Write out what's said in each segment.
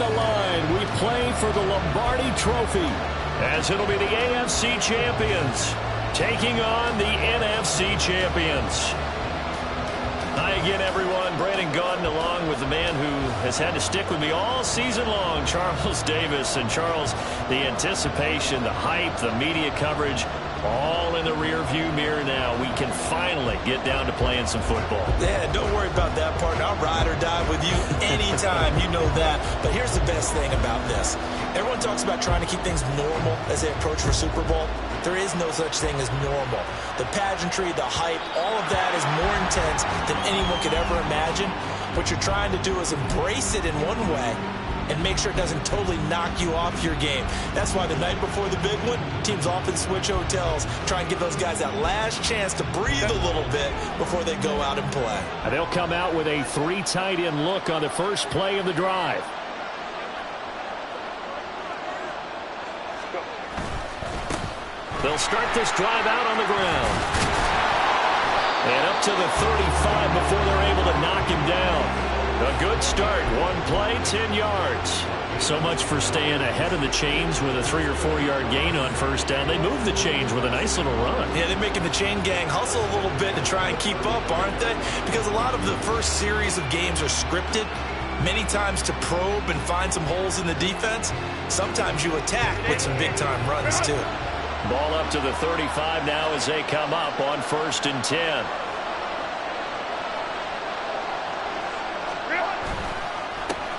the line. We play for the Lombardi Trophy, as it'll be the AFC champions taking on the NFC champions. Hi again, everyone. Brandon Gaudin along with the man who has had to stick with me all season long, Charles Davis. And Charles, the anticipation, the hype, the media coverage, all in the rear-view mirror now. We can finally get down to playing some football. Yeah, don't worry about that part. I'll ride or die with you anytime. You know that. But here's the best thing about this. Everyone talks about trying to keep things normal as they approach for Super Bowl. There is no such thing as normal. The pageantry, the hype, all of that is more intense than anyone could ever imagine. What you're trying to do is embrace it in one way and make sure it doesn't totally knock you off your game. That's why the night before the big one, teams often switch hotels, try and give those guys that last chance to breathe a little bit before they go out and play. They'll come out with a 3 tight end look on the first play of the drive. They'll start this drive out on the ground. And up to the 35 before they're able to knock him down. A good start. 1 play, 10 yards. So much for staying ahead of the chains with a 3 or 4 yard gain on first down. They move the chains with a nice little run. Yeah, they're making the chain gang hustle a little bit to try and keep up, aren't they? Because a lot of the first series of games are scripted. Many times to probe and find some holes in the defense. Sometimes you attack with some big-time runs, too. Ball up to the 35 now as they come up on 1st and 10.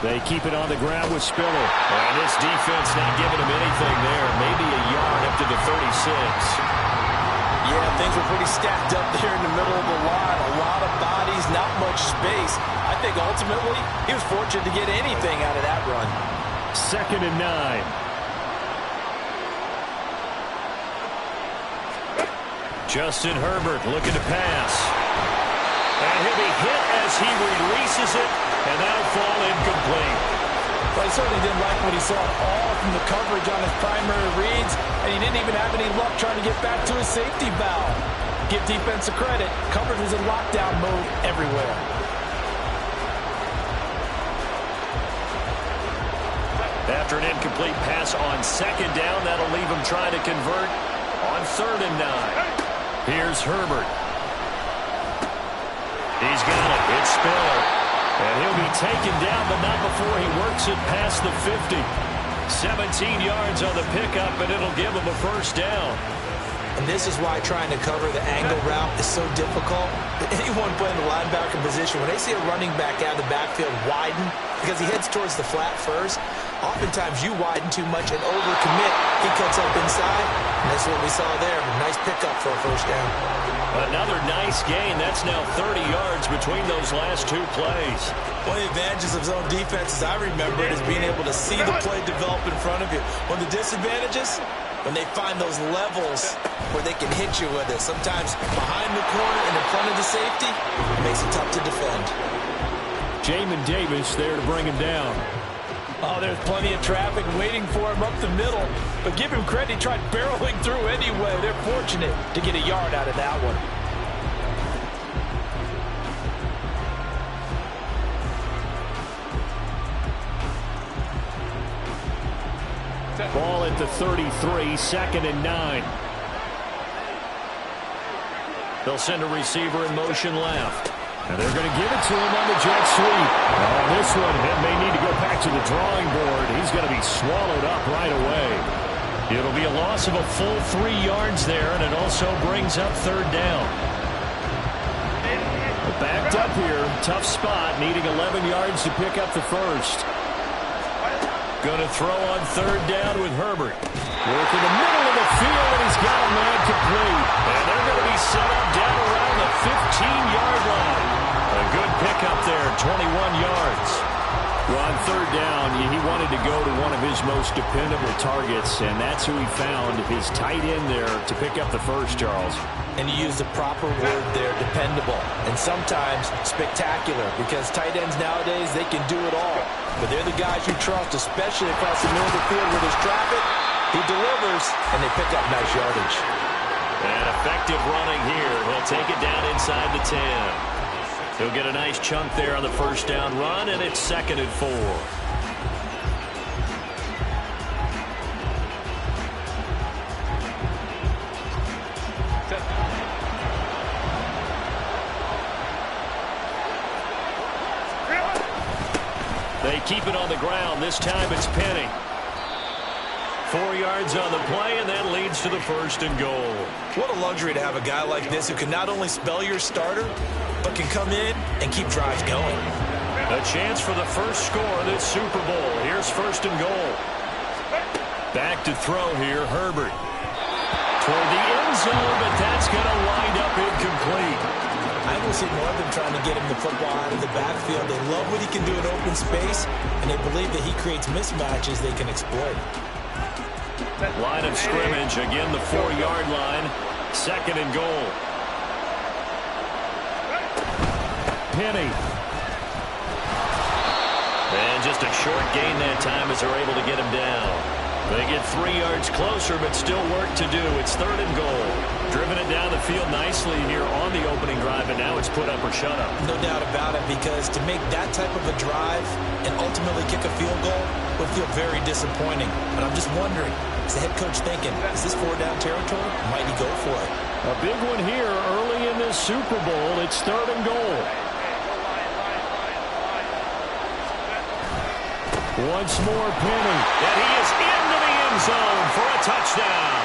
They keep it on the ground with Spiller. And this defense not giving him anything there. Maybe a yard up to the 36. Yeah, things were pretty stacked up there in the middle of the line. A lot of bodies, not much space. I think ultimately he was fortunate to get anything out of that run. 2nd and 9. Justin Herbert looking to pass. And he'll be hit as he releases it, and that'll fall incomplete. Well, he certainly didn't like what he saw all from the coverage on his primary reads, and he didn't even have any luck trying to get back to his safety valve. Give defense a credit. Coverage was in lockdown mode everywhere. After an incomplete pass on 2nd down, that'll leave him trying to convert on 3rd and 9. Here's Herbert. He's got it. It's Spiller. And he'll be taken down, but not before he works it past the 50. 17 yards on the pickup, and it'll give him a 1st down. And this is why trying to cover the angle route is so difficult. Anyone playing the linebacker position, when they see a running back out of the backfield widen, because he heads towards the flat first, oftentimes you widen too much and overcommit. He cuts up inside, and that's what we saw there. A nice pickup for a 1st down. Another nice gain. That's now 30 yards between those last 2 plays. One of the advantages of zone defense, as I remember it, is being able to see the play develop in front of you. One of the disadvantages, when they find those levels where they can hit you with it. Sometimes behind the corner and in front of the safety, it makes it tough to defend. Jamin Davis there to bring him down. Oh, there's plenty of traffic waiting for him up the middle. But give him credit, he tried barreling through anyway. They're fortunate to get a yard out of that one. Ball at the 33, 2nd and 9. They'll send a receiver in motion left. And they're going to give it to him on the jet sweep. On this one, he may need to go back to the drawing board. He's going to be swallowed up right away. It'll be a loss of a full 3 yards there, and it also brings up 3rd down. Backed up here, tough spot, needing 11 yards to pick up the 1st. Going to throw on 3rd down with Herbert. Work in the middle of the field, and he's got a man complete. And they're going to be set up down around the 15-yard line. A good pickup there, 21 yards. Well, on 3rd down, he wanted to go to one of his most dependable targets, and that's who he found, his tight end there, to pick up the 1st, Charles. And you use the proper word there, dependable. And sometimes spectacular, because tight ends nowadays, they can do it all. But they're the guys you trust, especially across the middle of the field where there's traffic. He delivers, and they pick up nice yardage. And effective running here. He'll take it down inside the 10. He'll get a nice chunk there on the 1st down run, and it's 2nd and 4. keep it on the ground. This time it's Penny. 4 yards on the play, and that leads to the 1st and goal. What a luxury to have a guy like this who can not only spell your starter, but can come in and keep drives going. A chance for the first score of this Super Bowl. Here's 1st and goal. Back to throw here, Herbert. Toward the end zone, but that's going to wind up incomplete. I will see more of them trying to get him the football out of the backfield. They love what he can do in open space, and they believe that he creates mismatches they can exploit. Line of scrimmage, again the 4-yard line. 2nd and goal. Penny. And just a short gain that time as they're able to get him down. They get 3 yards closer, but still work to do. It's 3rd and goal. Driven it down the field nicely here on the opening drive, and now it's put up or shut up. No doubt about it, because to make that type of a drive and ultimately kick a field goal would feel very disappointing. But I'm just wondering, is the head coach thinking, is this 4-down territory? Might he go for it? A big one here early in this Super Bowl. It's 3rd and goal. Once more, Penny. And he is into the end zone for a touchdown.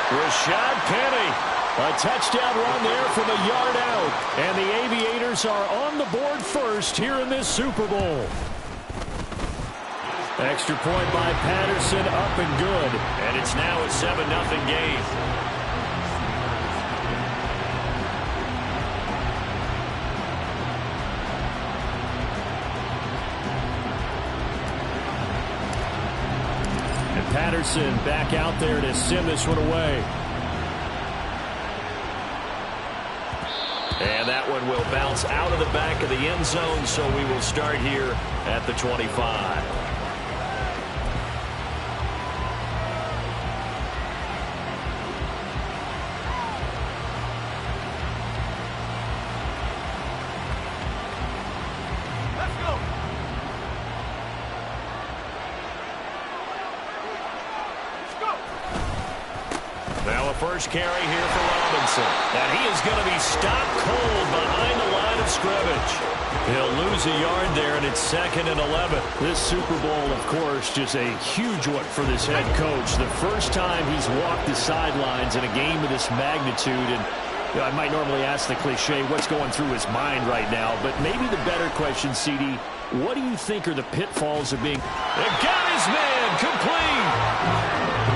Rashad Penny. A touchdown run there from a yard out. And the Aviators are on the board first here in this Super Bowl. Extra point by Patterson, up and good. And it's now a 7-0 game. Patterson back out there to send this one away. And that one will bounce out of the back of the end zone, so we will start here at the 25. First carry here for Robinson. And he is going to be stopped cold behind the line of scrimmage. He'll lose a yard there, and it's 2nd and 11. This Super Bowl, of course, just a huge one for this head coach. The first time he's walked the sidelines in a game of this magnitude. And you know, I might normally ask the cliche, what's going through his mind right now? But maybe the better question, CD, what do you think are the pitfalls of being... They got his man complete!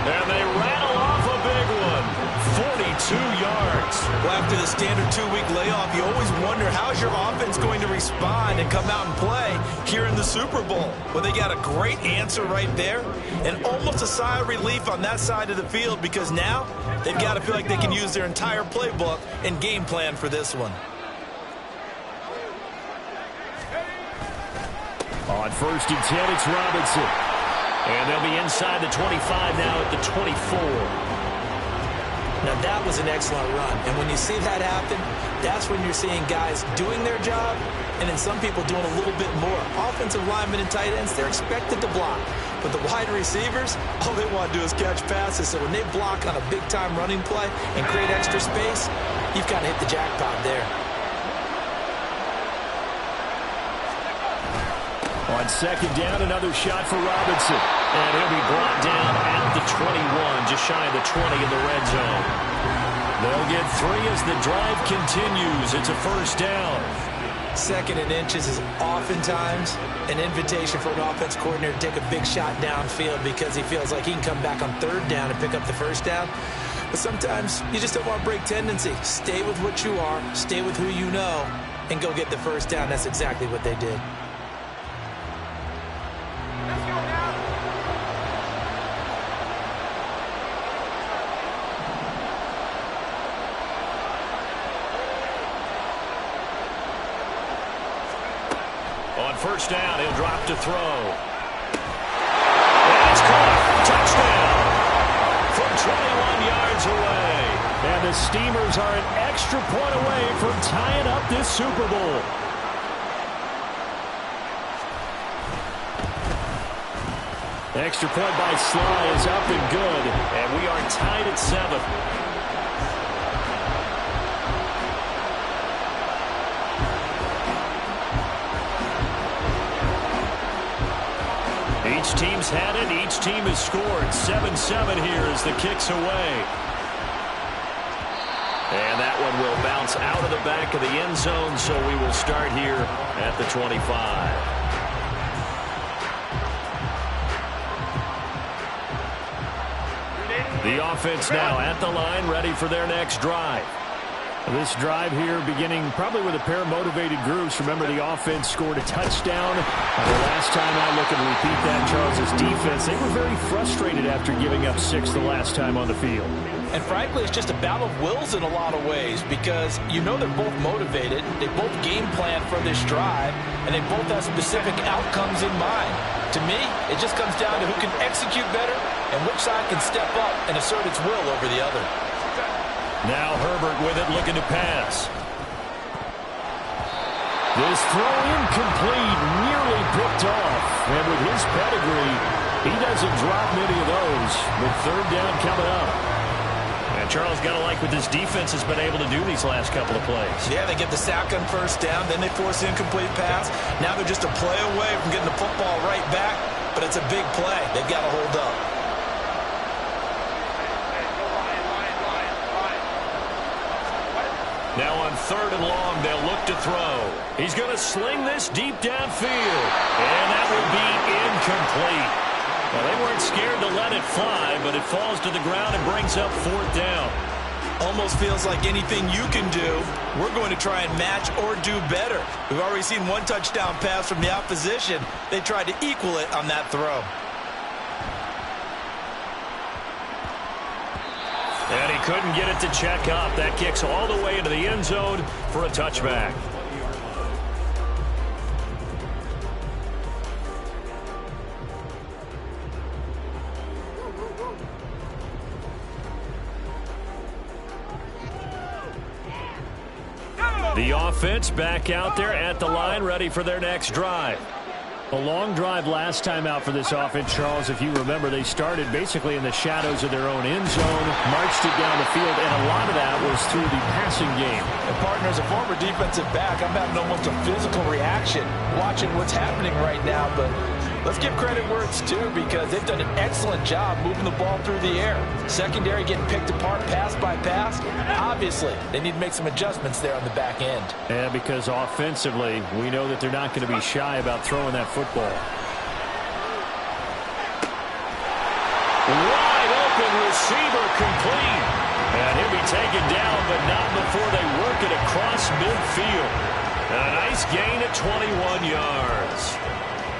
And they rattle off a big one. 42 yards. Well, after the standard 2-week layoff, you always wonder how's your offense going to respond and come out and play here in the Super Bowl. Well, they got a great answer right there and almost a sigh of relief on that side of the field, because now they've got to feel like they can use their entire playbook and game plan for this one. On 1st and 10, it's Robinson. And they'll be inside the 25 now at the 24. Now, that was an excellent run. And when you see that happen, that's when you're seeing guys doing their job and then some people doing a little bit more. Offensive linemen and tight ends, they're expected to block. But the wide receivers, all they want to do is catch passes. So when they block on a big-time running play and create extra space, you've kind of hit the jackpot there. On 2nd down, another shot for Robinson. And he'll be brought down at the 21, just shy of the 20 in the red zone. They'll get 3 as the drive continues. It's a 1st down. 2nd and inches is oftentimes an invitation for an offense coordinator to take a big shot downfield because he feels like he can come back on 3rd down and pick up the 1st down. But sometimes you just don't want to break tendency. Stay with what you are, stay with who you know, and go get the 1st down. That's exactly what they did. On 1st down, he'll drop to throw. And it's caught. Touchdown. From 21 yards away. And the Steamers are an extra point away from tying up this Super Bowl. Extra point by Sly is up and good. And we are tied at 7. Each team's had it. Each team has scored. 7-7 here as the kick's away. And that one will bounce out of the back of the end zone, so we will start here at the 25. The offense now at the line, ready for their next drive. This drive here beginning probably with a pair of motivated groups. Remember, the offense scored a touchdown. The last time out, looking to repeat that, Charles' defense, they were very frustrated after giving up 6 the last time on the field. And frankly, it's just a battle of wills in a lot of ways because you know they're both motivated. They both game plan for this drive, and they both have specific outcomes in mind. To me, it just comes down to who can execute better and which side can step up and assert its will over the other. Now Herbert with it, looking to pass. This throw incomplete, nearly picked off. And with his pedigree, he doesn't drop many of those with third down coming up. And Charles, got to like what this defense has been able to do these last couple of plays. Yeah, they get the sack on first down, then they force the incomplete pass. Now they're just a play away from getting the football right back, but it's a big play. They've got to hold up. Now on third and long, they'll look to throw. He's going to sling this deep downfield, and that will be incomplete. Well, they weren't scared to let it fly, but it falls to the ground and brings up fourth down. Almost feels like anything you can do, we're going to try and match or do better. We've already seen one touchdown pass from the opposition. They tried to equal it on that throw. And he couldn't get it to check up. That kicks all the way into the end zone for a touchback. The offense back out there at the line, ready for their next drive. A long drive last time out for this offense, Charles. If you remember, they started basically in the shadows of their own end zone, marched it down the field, and a lot of that was through the passing game. And partner, as a former defensive back, I'm having almost a physical reaction watching what's happening right now, but let's give credit where it's due because they've done an excellent job moving the ball through the air. Secondary getting picked apart pass by pass. Obviously, they need to make some adjustments there on the back end. Yeah, because offensively, we know that they're not going to be shy about throwing that football. Wide open receiver complete. And he'll be taken down, but not before they work it across midfield. A nice gain at 21 yards.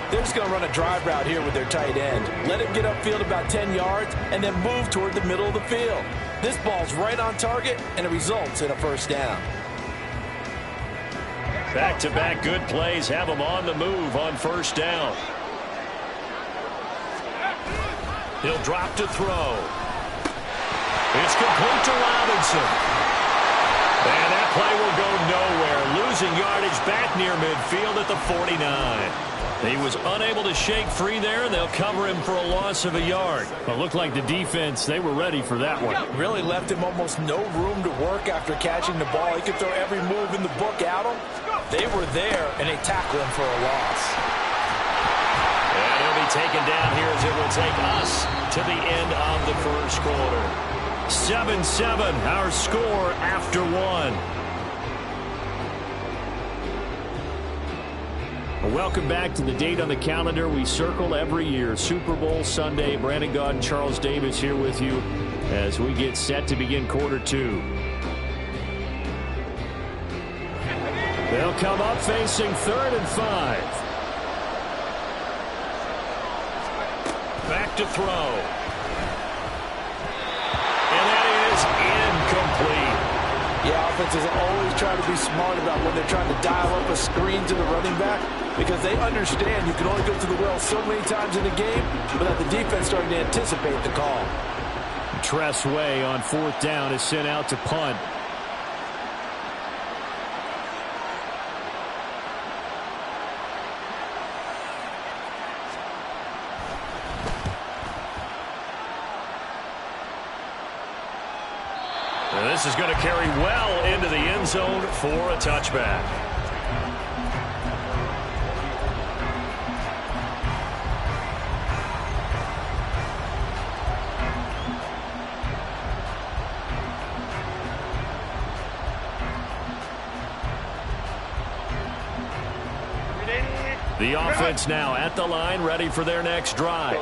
They're just going to run a drive route here with their tight end. Let him get upfield about 10 yards and then move toward the middle of the field. This ball's right on target, and it results in a first down. Back-to-back good plays have them on the move on first down. He'll drop to throw. It's complete to Robinson. And that play will go nowhere. Losing yardage back near midfield at the 49. He was unable to shake free there, and they'll cover him for a loss of a yard. It looked like the defense, they were ready for that one. Really left him almost no room to work after catching the ball. He could throw every move in the book at him. They were there, and they tackled him for a loss. And he'll be taken down here as it will take us to the end of the first quarter. 7-7, our score after one. Welcome back to the date on the calendar we circle every year. Super Bowl Sunday. Brandon Gaudin, Charles Davis here with you as we get set to begin quarter two. They'll come up facing 3rd and 5. Back to throw. And that is incomplete. Yeah, offenses always try to be smart about when they're trying to dial up a screen to the running back because they understand you can only go to the well so many times in the game, but that the defense starting to anticipate the call. Tress Way on 4th down is sent out to punt. And this is going to carry well into the end zone for a touchback. The offense now at the line, ready for their next drive.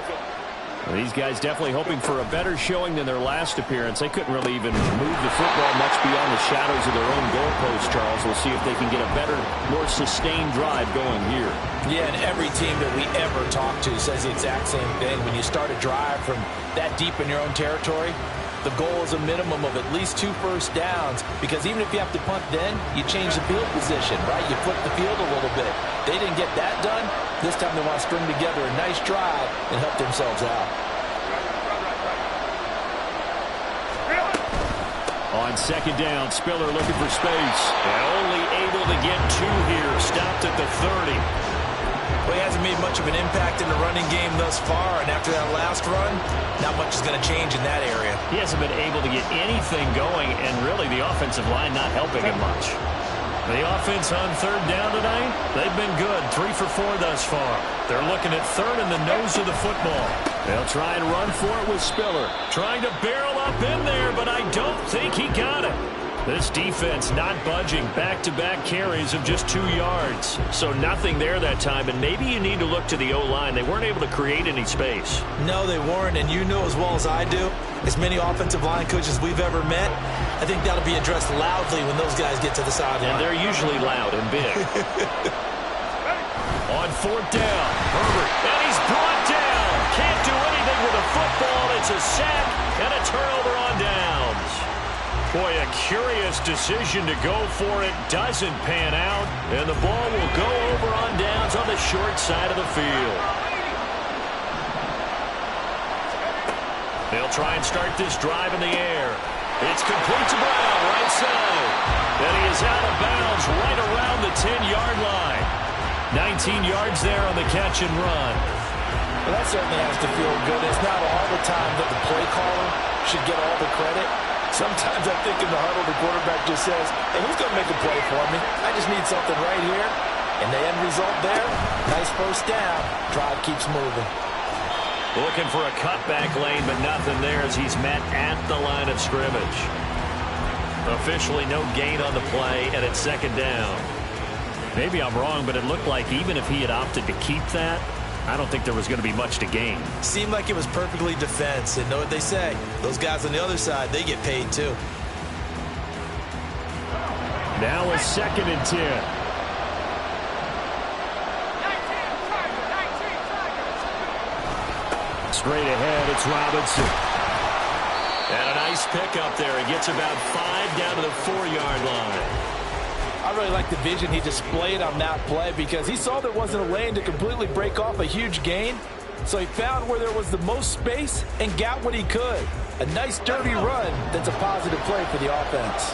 Well, these guys definitely hoping for a better showing than their last appearance. They couldn't really even move the football much beyond the shadows of their own goalpost, Charles. We'll see if they can get a better, more sustained drive going here. Yeah, and every team that we ever talk to says the exact same thing. When you start a drive from that deep in your own territory, the goal is a minimum of at least 2 first downs, because even if you have to punt then, you change the field position, right? You flip the field a little bit. They didn't get that done. This time they want to string together a nice drive and help themselves out. On second down, Spiller looking for space. And only able to get 2 here. Stopped at the 30. Well, he hasn't made much of an impact in the running game thus far, and after that last run, not much is going to change in that area. He hasn't been able to get anything going, and really the offensive line not helping him much. The offense on third down tonight, they've been good. 3 for 4 thus far. They're looking at third in the nose of the football. They'll try and run for it with Spiller. Trying to barrel up in there, but I don't think he got it. This defense not budging. Back-to-back carries of just 2 yards. So nothing there that time, and maybe you need to look to the O-line. They weren't able to create any space. No, they weren't, and you know as well as I do, as many offensive line coaches we've ever met, I think that'll be addressed loudly when those guys get to the sideline. And they're usually loud and big. On fourth down, Herbert, and he's brought down. Can't do anything with a football. It's a sack and a turnover on downs. Boy, a curious decision to go for it. Doesn't pan out, and the ball will go over on downs on the short side of the field. They'll try and start this drive in the air. It's complete to Brown, right side. And he is out of bounds right around the 10-yard line. 19 yards there on the catch and run. Well, that certainly has to feel good. It's not all the time that the play caller should get all the credit. Sometimes I think in the huddle, the quarterback just says, hey, who's going to make a play for me? I just need something right here. And the end result there, nice first down. Drive keeps moving. Looking for a cutback lane, but nothing there as he's met at the line of scrimmage. Officially no gain on the play, and it's second down. Maybe I'm wrong, but it looked like even if he had opted to keep that, I don't think there was going to be much to gain. Seemed like it was perfectly defense, and know what they say. Those guys on the other side, they get paid too. Now a 2nd and 10. Straight ahead, it's Robinson. And a nice pickup there. He gets about 5 down to the 4-yard line. I really like the vision he displayed on that play, because he saw there wasn't a lane to completely break off a huge gain. So he found where there was the most space and got what he could. A nice dirty run that's a positive play for the offense.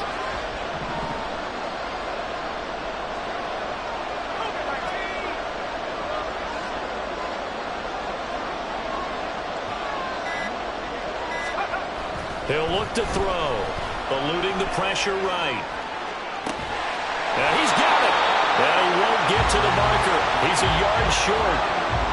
He'll look to throw, eluding the pressure right. And he's got it. And he won't get to the marker. He's a yard short.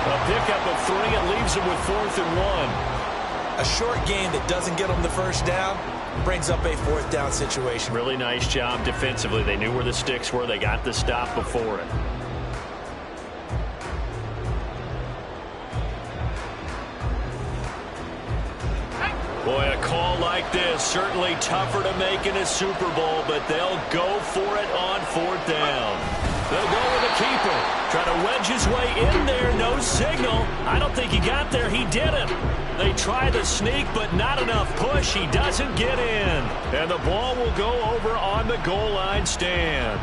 A pickup of 3. It leaves him with 4th and 1. A short gain that doesn't get them the first down brings up a 4th down situation. Really nice job defensively. They knew where the sticks were. They got the stop before it. Boy, a call like this, certainly tougher to make in a Super Bowl, but they'll go for it on 4th down. They'll go with a keeper. Try to wedge his way in there, no signal. I don't think he got there, he didn't. They try the sneak, but not enough push. He doesn't get in. And the ball will go over on the goal line stand.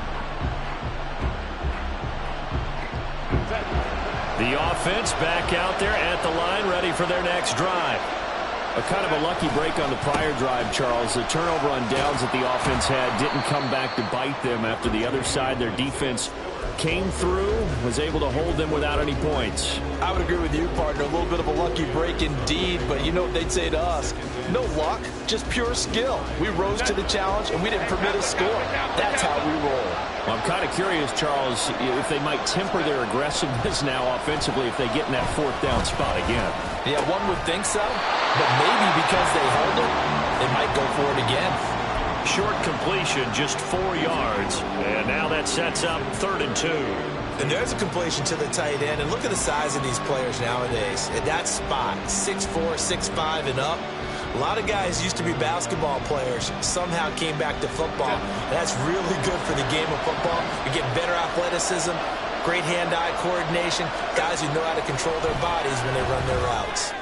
The offense back out there at the line, ready for their next drive. A kind of a lucky break on the prior drive, Charles. The turnover on downs that the offense had didn't come back to bite them after the other side. Their defense came through, was able to hold them without any points. I would agree with you, partner. A little bit of a lucky break indeed, but you know what they'd say to us? No luck, just pure skill. We rose to the challenge, and we didn't permit a score. That's how we roll. Well, I'm kind of curious, Charles, if they might temper their aggressiveness now offensively if they get in that 4th down spot again. Yeah, one would think so, but maybe because they held it, they might go for it again. Short completion, just 4 yards. And now that sets up 3rd and 2. And there's a completion to the tight end. And look at the size of these players nowadays. At that spot, 6'4", 6'5", and up. A lot of guys used to be basketball players, somehow came back to football. That's really good for the game of football. You get better athleticism, great hand-eye coordination, guys who know how to control their bodies when they run their routes.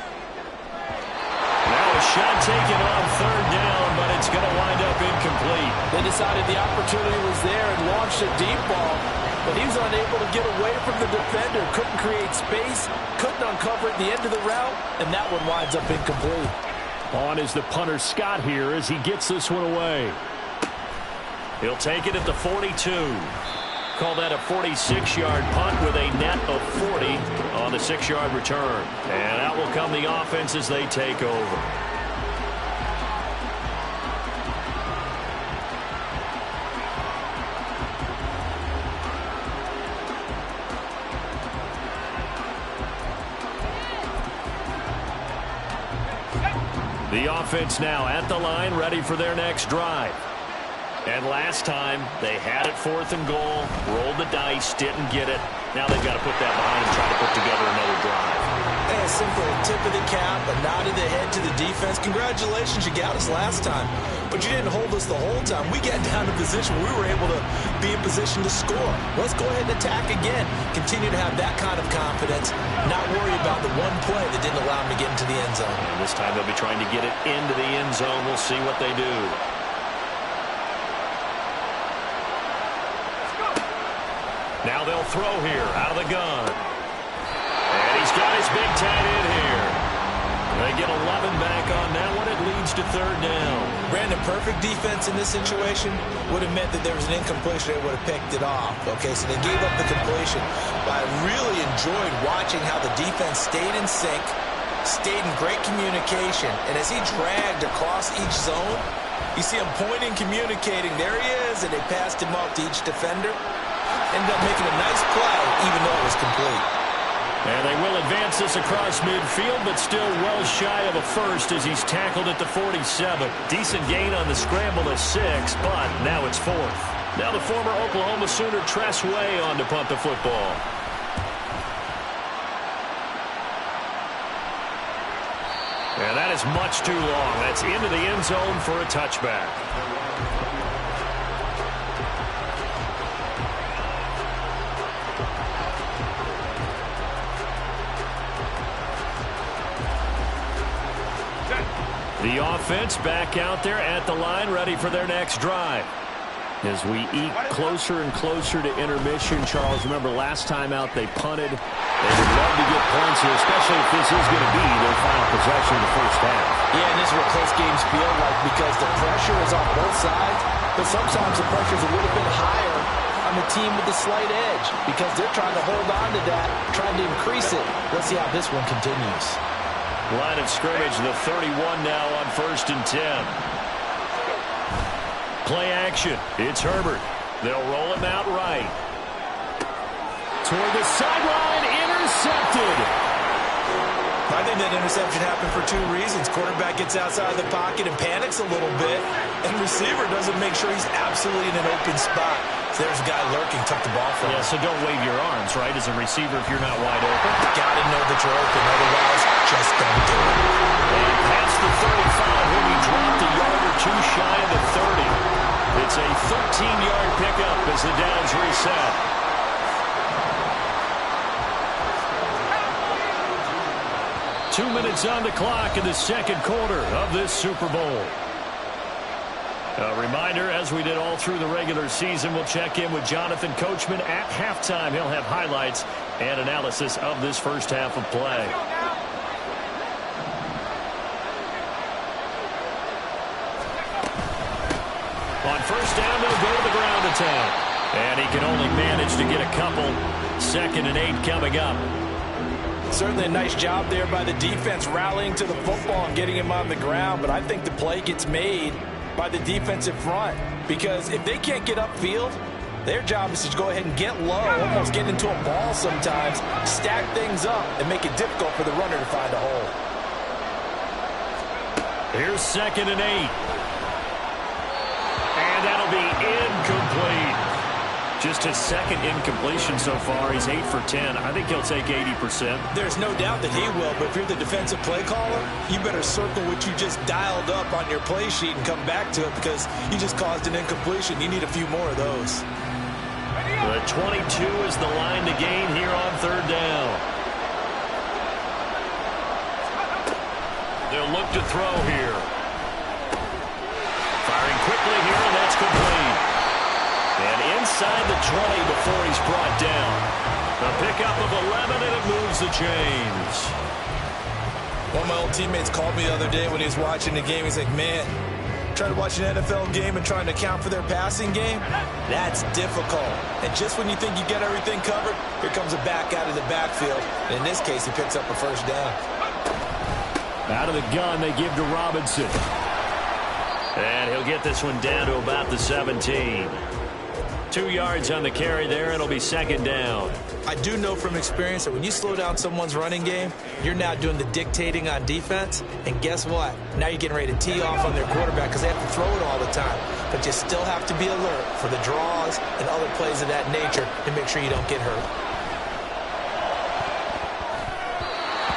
Now a shot taken on 3rd down, but it's going to wind up incomplete. They decided the opportunity was there and launched a deep ball, but he was unable to get away from the defender, couldn't create space, couldn't uncover at the end of the route, and that one winds up incomplete. On is the punter Scott here as he gets this one away. He'll take it at the 42. Call that a 46-yard punt with a net of 40 on the 6-yard return. And out will come the offense as they take over. The offense now at the line, ready for their next drive. And last time, they had it 4th and goal, rolled the dice, didn't get it. Now they've got to put that behind and try to put together another drive. Hey, a simple tip of the cap, a nod of the head to the defense. Congratulations, you got us last time. But you didn't hold us the whole time. We got down to position where we were able to be in position to score. Let's go ahead and attack again. Continue to have that kind of confidence, not worry about the one play that didn't allow them to get into the end zone. And this time they'll be trying to get it into the end zone. We'll see what they do. Now they'll throw here out of the gun. And he's got his big tight end here. They get 11 back on that one. It leads to 3rd down. Brandon, perfect defense in this situation would have meant that there was an incompletion. They would have picked it off. Okay, so they gave up the completion. But I really enjoyed watching how the defense stayed in sync, stayed in great communication. And as he dragged across each zone, you see him pointing, communicating. There he is, and they passed him off to each defender. Ended up making a nice play, even though it was complete. And they will advance this across midfield, but still well shy of a first as he's tackled at the 47. Decent gain on the scramble to 6, but now it's 4th. Now the former Oklahoma Sooner Tress Way on to punt the football. And that is much too long. That's into the end zone for a touchback. The offense back out there at the line, ready for their next drive. As we eke closer and closer to intermission, Charles, remember last time out they punted. They would love to get points here, especially if this is going to be their final possession in the first half. Yeah, and this is what close games feel like because the pressure is on both sides, but sometimes the pressure would have been higher on the team with the slight edge because they're trying to hold on to that, trying to increase it. Let's see how this one continues. Line of scrimmage, the 31 now on 1st and 10. Play action. It's Herbert. They'll roll him out right. Toward the sideline, intercepted. I think that interception happened for 2 reasons. Quarterback gets outside the pocket and panics a little bit, and receiver doesn't make sure he's absolutely in an open spot. So there's a guy lurking, took the ball from him. Yeah, so don't wave your arms, right, as a receiver if you're not wide open. Gotta know that you're open, otherwise just don't do it. And past the 35, he'll be dropped a yard or 2 shy of the 30. It's a 13-yard pickup as the downs reset. Two minutes on the clock in the second quarter of this Super Bowl. A reminder, as we did all through the regular season, we'll check in with Jonathan Coachman at halftime. He'll have highlights and analysis of this first half of play. On first down, they'll go to the ground attack. And he can only manage to get a couple. 2nd and 8 coming up. Certainly a nice job there by the defense rallying to the football and getting him on the ground, but I think the play gets made by the defensive front because if they can't get upfield, their job is to go ahead and get low, almost get into a ball sometimes, stack things up, and make it difficult for the runner to find a hole. Here's 2nd and 8. that'll be incomplete. Just his second incompletion so far. He's 8 for 10. I think he'll take 80%. There's no doubt that he will, but if you're the defensive play caller, you better circle what you just dialed up on your play sheet and come back to it because you just caused an incompletion. You need a few more of those. The 22 is the line to gain here on third down. They'll look to throw here. Firing quickly here, and that's complete. And inside the 20 before he's brought down. A pickup of 11, and it moves the chains. One of my old teammates called me the other day when he was watching the game. He's like, man, trying to watch an NFL game and trying to account for their passing game, that's difficult. And just when you think you get everything covered, here comes a back out of the backfield. And in this case, he picks up a first down. Out of the gun, they give to Robinson. And he'll get this one down to about the 17. 2 yards on the carry there, and it'll be second down. I do know from experience that when you slow down someone's running game, you're now doing the dictating on defense. And guess what? Now you're getting ready to tee off on their quarterback because they have to throw it all the time. But you still have to be alert for the draws and other plays of that nature to make sure you don't get hurt.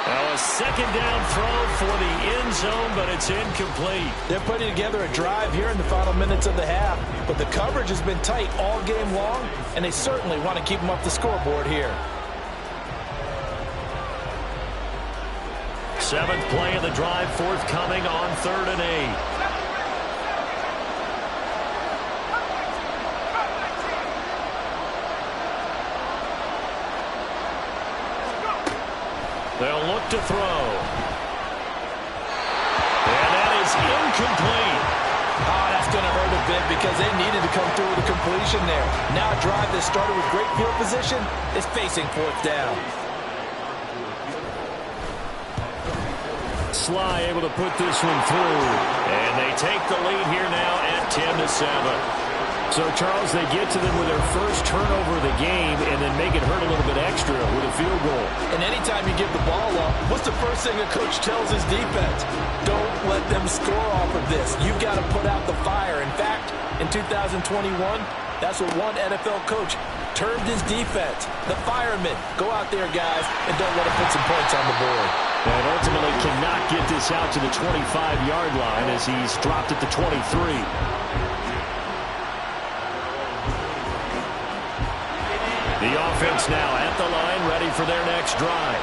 Well, a second down throw for the end zone, but it's incomplete. They're putting together a drive here in the final minutes of the half, but the coverage has been tight all game long, and they certainly want to keep them up the scoreboard here. 7th play of the drive forthcoming on 3rd and 8. They'll look to throw. And that is incomplete. Oh, that's going to hurt a bit because they needed to come through with a completion there. Now a drive that started with great field position is facing 4th down. Sly able to put this one through. And they take the lead here now at 10-7. So, Charles, they get to them with their first turnover of the game and then make it hurt a little bit extra with a field goal. And anytime you give the ball up, what's the first thing a coach tells his defense? Don't let them score off of this. You've got to put out the fire. In fact, in 2021, that's what one NFL coach termed his defense. The firemen. Go out there, guys, and don't let them put some points on the board. And ultimately cannot get this out to the 25-yard line as he's dropped at the 23. The offense now at the line, ready for their next drive.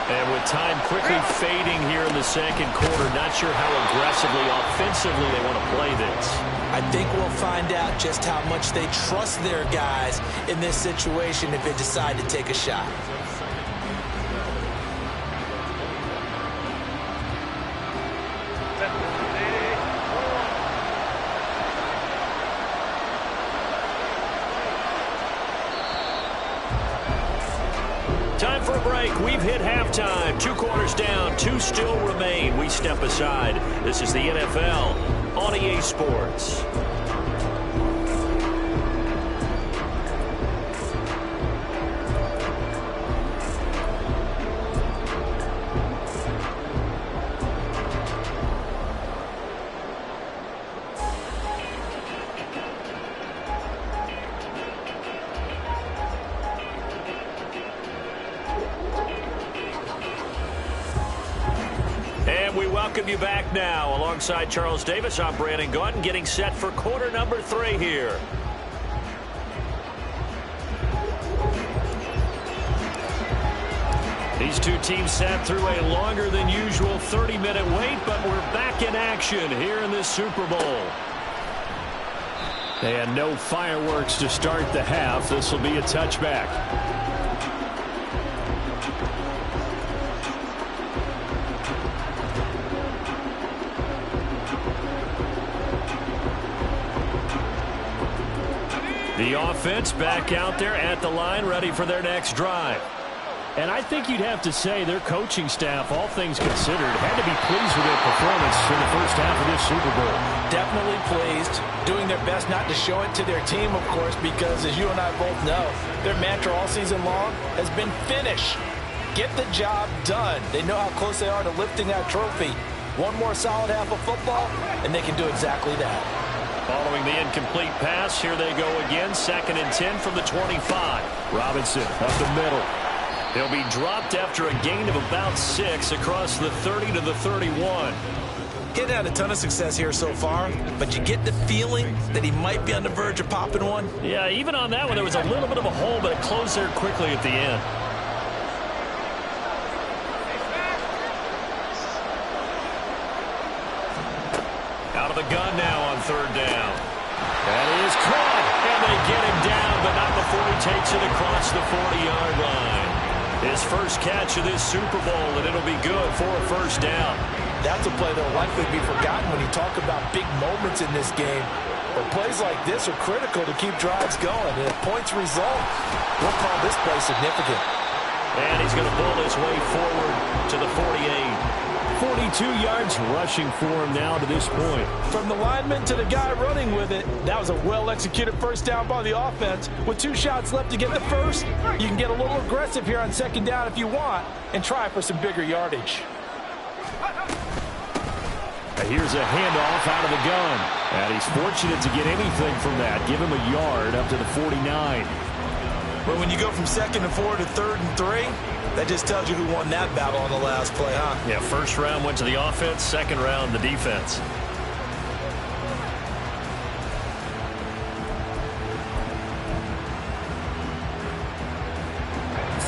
And with time quickly fading here in the second quarter, not sure how aggressively, offensively they want to play this. I think we'll find out just how much they trust their guys in this situation if they decide to take a shot. Time for a break. We've hit halftime. 2 quarters down. 2 still remain. We step aside. This is the NFL on EA Sports. Welcome you back now. Alongside Charles Davis, I'm Brandon Gaudin, getting set for quarter number 3 here. These two teams sat through a longer than usual 30-minute wait, but we're back in action here in this Super Bowl. And no fireworks to start the half. This will be a touchback. The offense back out there at the line, ready for their next drive. And I think you'd have to say their coaching staff, all things considered, had to be pleased with their performance in the first half of this Super Bowl. Definitely pleased, doing their best not to show it to their team, of course, because as you and I both know, their mantra all season long has been finish. Get the job done. They know how close they are to lifting that trophy. One more solid half of football, and they can do exactly that. Following the incomplete pass, here they go again. 2nd and 10 from the 25. Robinson up the middle. He'll be dropped after a gain of about 6 across the 30 to the 31. He's had a ton of success here so far, but you get the feeling that he might be on the verge of popping one. Yeah, even on that one, there was a little bit of a hole, but it closed there quickly at the end. Out of the gun now on 3rd down. That is caught, and they get him down, but not before he takes it across the 40-yard line. His first catch of this Super Bowl, and it'll be good for a 1st down. That's a play that will likely be forgotten when you talk about big moments in this game. But plays like this are critical to keep drives going. And if points result, we'll call this play significant. And he's going to pull his way forward to the 48. 42 yards rushing for him now to this point. From the lineman to the guy running with it, that was a well-executed 1st down by the offense. With 2 shots left to get the first, you can get a little aggressive here on 2nd down if you want and try for some bigger yardage. Here's a handoff out of the gun. And he's fortunate to get anything from that. Give him a yard up to the 49. But when you go from 2nd and 4 to 3rd and 3, that just tells you who won that battle on the last play, huh? Yeah, 1st round went to the offense, 2nd round the defense.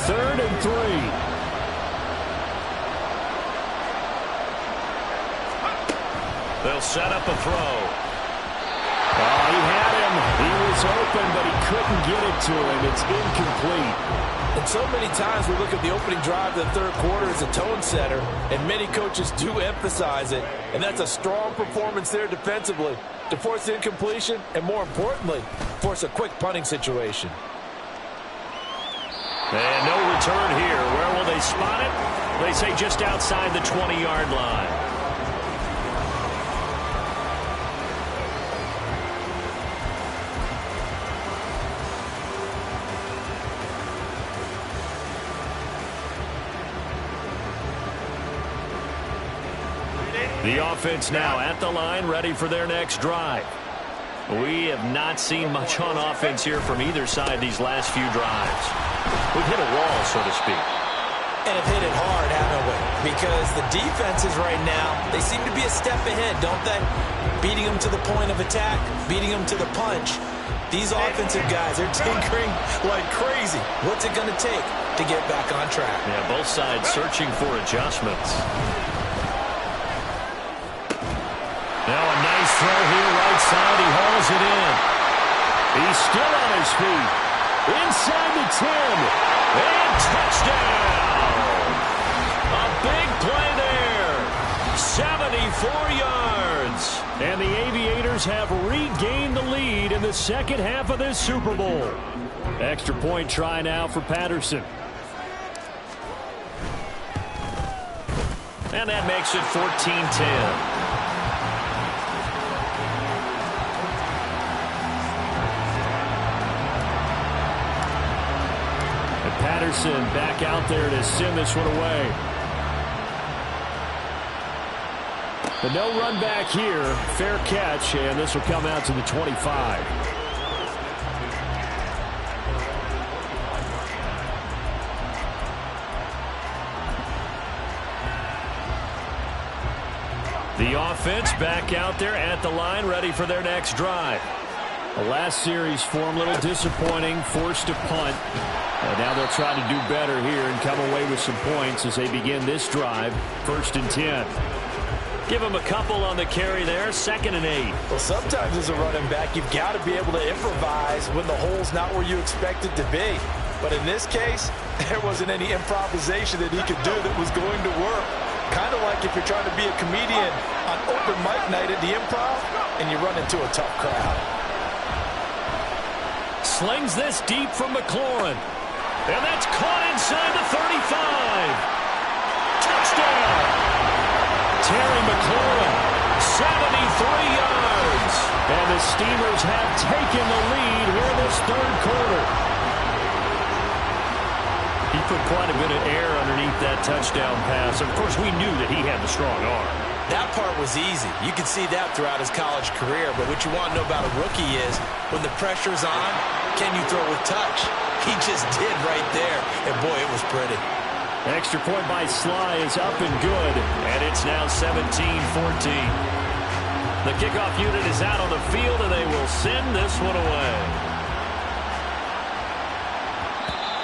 Third and 3. They'll set up a throw. Oh, he had him. He was open, but he couldn't get it to him. It's incomplete. And so many times we look at the opening drive of the 3rd quarter as a tone setter, and many coaches do emphasize it. And that's a strong performance there defensively to force incompletion and, more importantly, force a quick punting situation. And no return here. Where will they spot it? They say just outside the 20-yard line. The offense now at the line, ready for their next drive. We have not seen much on offense here from either side these last few drives. We've hit a wall, so to speak. And have hit it hard, haven't we? Because the defenses right now, they seem to be a step ahead, don't they? Beating them to the point of attack, beating them to the punch. These offensive guys, they're tinkering like crazy. What's it going to take to get back on track? Yeah, both sides searching for adjustments. Now a nice throw here right side. He hauls it in. He's still on his feet. Inside the 10. And touchdown. A big play there. 74 yards. And the Aviators have regained the lead in the 2nd half of this Super Bowl. Extra point try now for Patterson. And that makes it 14-10. Patterson back out there to send this one away. But no run back here. Fair catch, and this will come out to the 25. The offense back out there at the line, ready for their next drive. The last series form a little disappointing, forced to punt. And now they'll try to do better here and come away with some points as they begin this drive. 1st and 10. Give them a couple on the carry there. 2nd and 8. Well, sometimes as a running back, you've got to be able to improvise when the hole's not where you expect it to be. But in this case, there wasn't any improvisation that he could do that was going to work. Kind of like if you're trying to be a comedian on open mic night at the Improv and you run into a tough crowd. Slings this deep from McLaurin. And that's caught inside the 35. Touchdown. Terry McLaurin, 73 yards. And the Steelers have taken the lead here in this 3rd quarter. He put quite a bit of air underneath that touchdown pass. Of course, we knew that he had the strong arm. That part was easy. You could see that throughout his college career. But what you want to know about a rookie is when the pressure's on, can you throw with touch? He just did right there. And, boy, it was pretty. Extra point by Sly is up and good. And it's now 17-14. The kickoff unit is out on the field, and they will send this one away.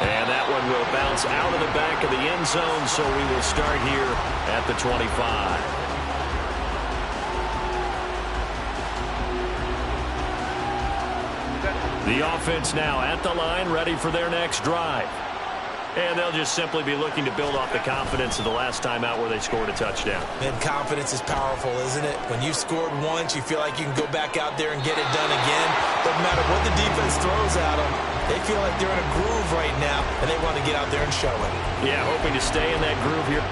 And that one will bounce out of the back of the end zone, so we will start here at the 25. The offense now at the line, ready for their next drive. And they'll just simply be looking to build off the confidence of the last time out where they scored a touchdown. And confidence is powerful, isn't it? When you've scored once, you feel like you can go back out there and get it done again. Doesn't matter what the defense throws at them. They feel like they're in a groove right now, and they want to get out there and show it. Yeah, hoping to stay in that groove here.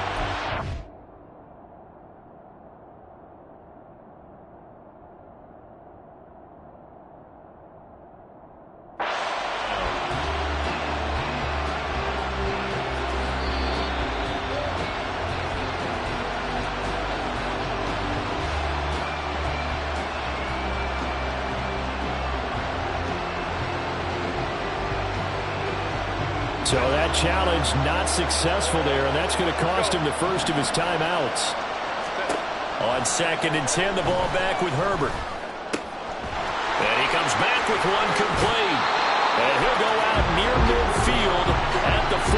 So that challenge not successful there, and that's going to cost him the first of his timeouts. On 2nd and 10, the ball back with Herbert. And he comes back with one complete. And he'll go out near midfield at the 49.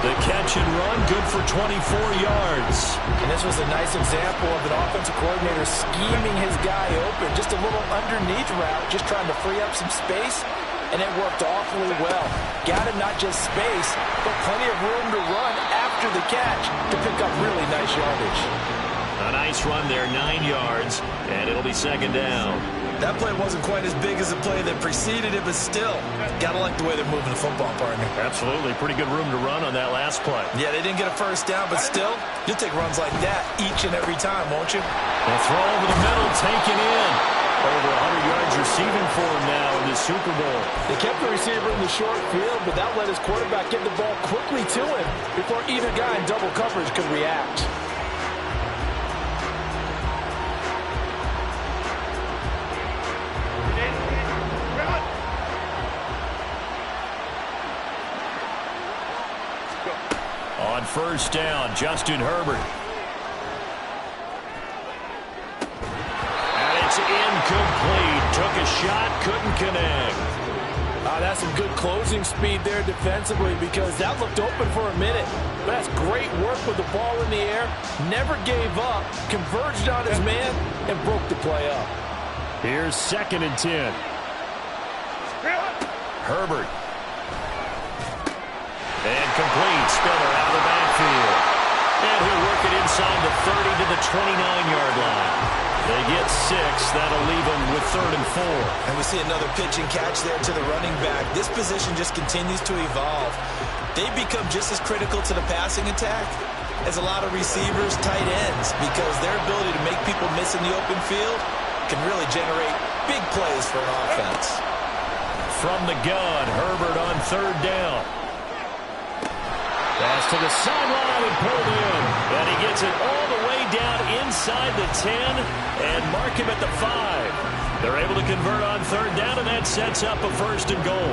The catch and run, good for 24 yards. And this was a nice example of an offensive coordinator scheming his guy open. Just a little underneath route, just trying to free up some space. And it worked awfully well. Got him not just space, but plenty of room to run after the catch to pick up really nice yardage. A nice run there, 9 yards, and it'll be 2nd down. That play wasn't quite as big as the play that preceded it, but still, got to like the way they're moving the football, partner. Absolutely. Pretty good room to run on that last play. Yeah, they didn't get a first down, but still, you'll take runs like that each and every time, won't you? The throw over the middle, taken in. Over 100 yards receiving for him now in the Super Bowl. They kept the receiver in the short field, but that let his quarterback get the ball quickly to him before either guy in double coverage could react. On 1st down, Justin Herbert. Incomplete. Took a shot, couldn't connect. That's some good closing speed there defensively because that looked open for a minute. But that's great work with the ball in the air. Never gave up, converged on his man, and broke the play up. Here's 2nd and 10. Herbert. And complete. Spiller out of the backfield. And he'll work it inside the 30 to the 29-yard line. They get 6. That'll leave them with 3rd and 4. And we see another pitch and catch there to the running back. This position just continues to evolve. They become just as critical to the passing attack as a lot of receivers, tight ends, because their ability to make people miss in the open field can really generate big plays for an offense. From the gun, Herbert on 3rd down. Pass to the sideline and pulled in. And he gets it all the way down inside the 10 and mark him at the 5. They're able to convert on 3rd down, and that sets up a 1st and goal.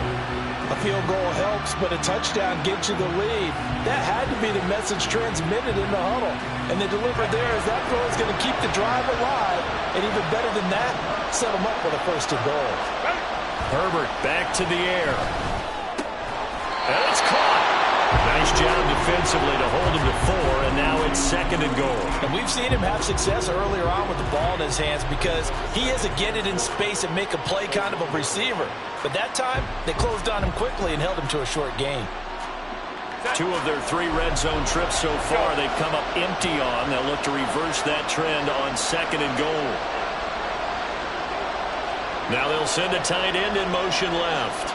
A field goal helps, but a touchdown gets you the lead. That had to be the message transmitted in the huddle. And they delivered there as that throw is going to keep the drive alive. And even better than that, set them up with a 1st and goal. Herbert back to the air. And it's caught. Nice job defensively to hold him to 4, and now it's 2nd and goal. And we've seen him have success earlier on with the ball in his hands because he is a get it in space and make a play kind of a receiver. But that time, they closed on him quickly and held him to a short gain. 2 of their 3 red zone trips so far they've come up empty on. They'll look to reverse that trend on 2nd and goal. Now they'll send a tight end in motion left.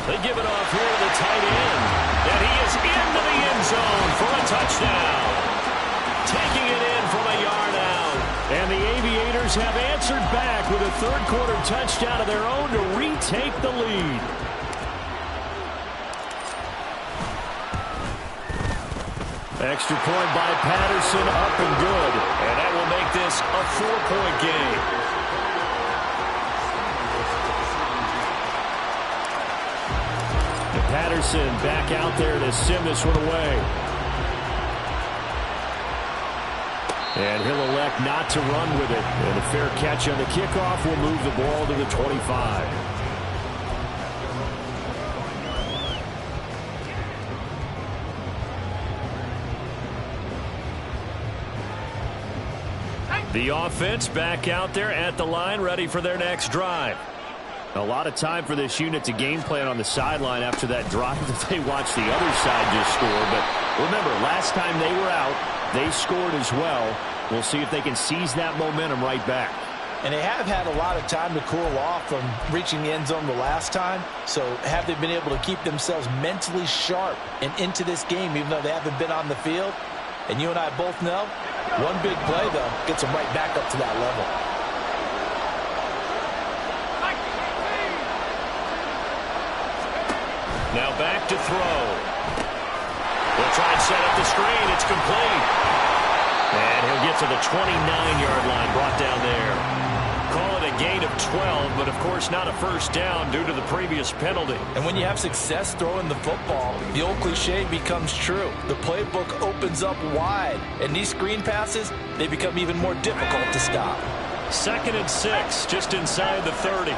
They give it off here to the tight end. And he is into the end zone for a touchdown. Taking it in from a yard out. And the Aviators have answered back with a 3rd quarter touchdown of their own to retake the lead. Extra point by Patterson, up and good. And that will make this a 4-point game. And Patterson back out there to send this one away. And he'll elect not to run with it. And a fair catch on the kickoff will move the ball to the 25. The offense back out there at the line, ready for their next drive. A lot of time for this unit to game plan on the sideline after that drive that they watched the other side just score. But remember, last time they were out, they scored as well. We'll see if they can seize that momentum right back. And they have had a lot of time to cool off from reaching the end zone the last time. So have they been able to keep themselves mentally sharp and into this game, even though they haven't been on the field? And you and I both know, one big play, though, gets them right back up to that level. Now back to throw. They'll try and set up the screen. It's complete. And he'll get to the 29-yard line, brought down there. Call it a gain of 12, but of course not a first down due to the previous penalty. And when you have success throwing the football, the old cliche becomes true. The playbook opens up wide, and these screen passes, they become even more difficult to stop. 2nd and 6, just inside the 30.